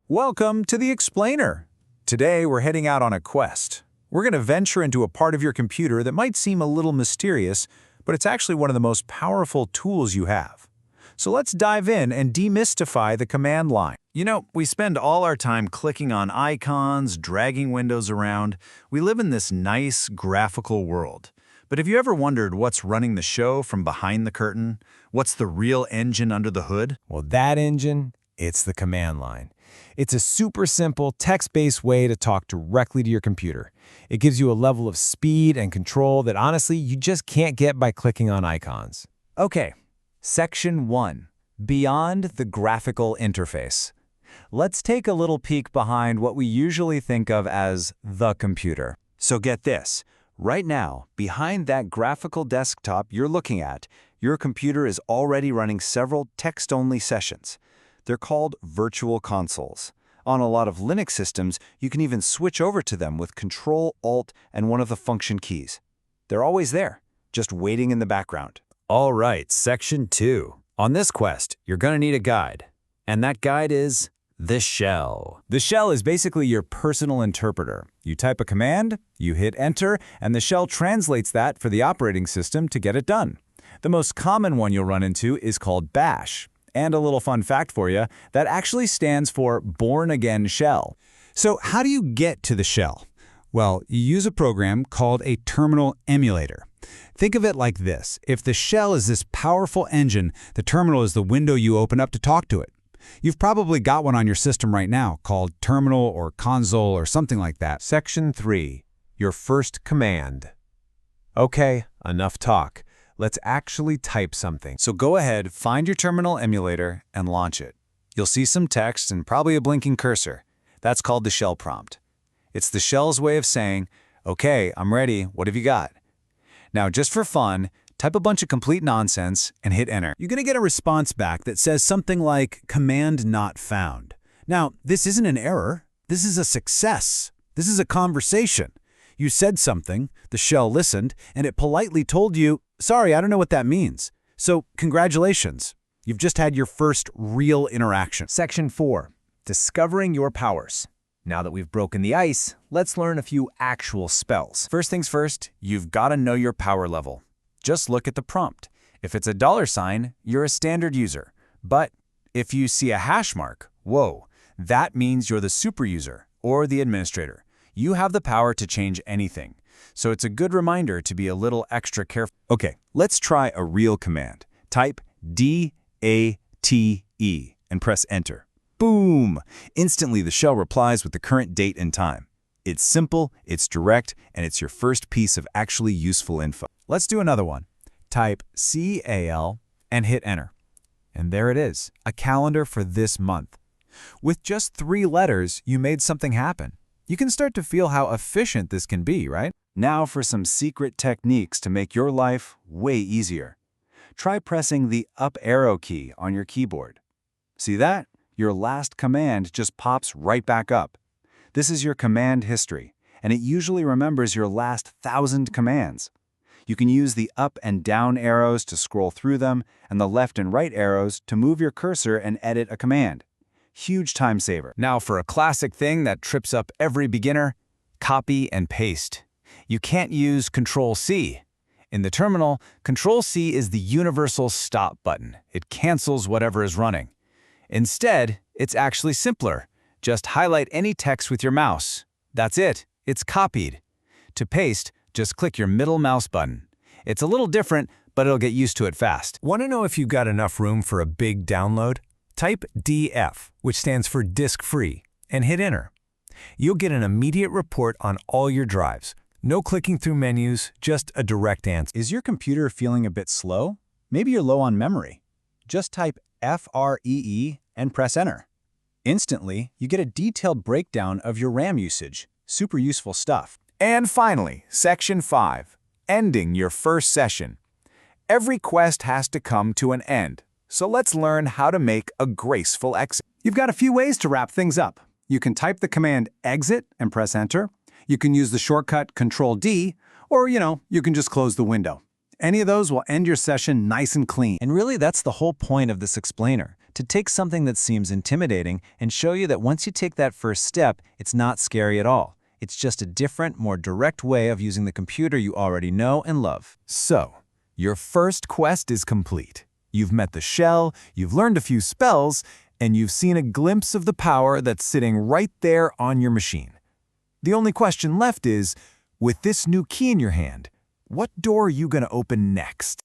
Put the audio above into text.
Welcome to the Explainer. Today we're heading out on a quest. We're going to venture into a part of your computer that might seem a little mysterious, but it's actually one of the most powerful tools you have. So let's dive in and demystify the command line. You know, we spend all our time clicking on icons, dragging windows around. We live in this nice graphical world. But have you ever wondered what's running the show from behind the curtain? What's the real engine under the hood? Well, that engine, it's the command line. It's a super simple, text-based way to talk directly to your computer. It gives you a level of speed and control that honestly you just can't get by clicking on icons. Okay, Section 1, Beyond the Graphical Interface. Let's take a little peek behind what we usually think of as the computer. So get this, right now, behind that graphical desktop you're looking at, your computer is already running several text-only sessions. They're called virtual consoles. On a lot of Linux systems, you can even switch over to them with Control, Alt, and one of the function keys. They're always there, just waiting in the background. All right, Section 2. On this quest, you're going to need a guide. And that guide is the shell. The shell is basically your personal interpreter. You type a command, you hit Enter, and the shell translates that for the operating system to get it done. The most common one you'll run into is called bash. And a little fun fact for you, that actually stands for Born Again Shell. So how do you get to the shell? Well, you use a program called a terminal emulator. Think of it like this. If the shell is this powerful engine, the terminal is the window you open up to talk to it. You've probably got one on your system right now called terminal or console or something like that. Section 3. Your first command. Okay, enough talk. Let's actually type something. So go ahead, find your terminal emulator, and launch it. You'll see some text and probably a blinking cursor. That's called the shell prompt. It's the shell's way of saying, okay, I'm ready, what have you got? Now, just for fun, type a bunch of complete nonsense and hit Enter. You're going to get a response back that says something like, command not found. Now, this isn't an error. This is a success. This is a conversation. You said something, the shell listened, and it politely told you, sorry, I don't know what that means. So, congratulations. You've just had your first real interaction. Section 4. Discovering your powers. Now that we've broken the ice, let's learn a few actual spells. First things first, you've got to know your power level. Just look at the prompt. If it's a $sign, you're a standard user. But if you see a hash mark, whoa, that means you're the super user or the administrator. You have the power to change anything. So it's a good reminder to be a little extra careful. Okay, let's try a real command. Type DATE and press Enter. Boom! Instantly, the shell replies with the current date and time. It's simple, it's direct, and it's your first piece of actually useful info. Let's do another one. Type CAL and hit Enter. And there it is, a calendar for this month. With just 3 letters, you made something happen. You can start to feel how efficient this can be, right? Now for some secret techniques to make your life way easier. Try pressing the up arrow key on your keyboard. See that? Your last command just pops right back up. This is your command history, and it usually remembers your last 1,000 commands. You can use the up and down arrows to scroll through them, and the left and right arrows to move your cursor and edit a command. Huge time saver. Now for a classic thing that trips up every beginner, copy and paste. You can't use Control-C. In the terminal, Control-C is the universal stop button. It cancels whatever is running. Instead, it's actually simpler. Just highlight any text with your mouse. That's it. It's copied. To paste, just click your middle mouse button. It's a little different, but it'll get used to it fast. Want to know if you've got enough room for a big download? Type DF, which stands for disk free, and hit Enter. You'll get an immediate report on all your drives. No clicking through menus, just a direct answer. Is your computer feeling a bit slow? Maybe you're low on memory. Just type FREE and press Enter. Instantly, you get a detailed breakdown of your RAM usage. Super useful stuff. And finally, Section 5, Ending your first session. Every quest has to come to an end. So let's learn how to make a graceful exit. You've got a few ways to wrap things up. You can type the command exit and press Enter. You can use the shortcut Control-D, or, you can just close the window. Any of those will end your session nice and clean. And really, that's the whole point of this explainer, to take something that seems intimidating and show you that once you take that first step, it's not scary at all. It's just a different, more direct way of using the computer you already know and love. So, your first quest is complete. You've met the shell, you've learned a few spells, and you've seen a glimpse of the power that's sitting right there on your machine. The only question left is, with this new key in your hand, what door are you going to open next?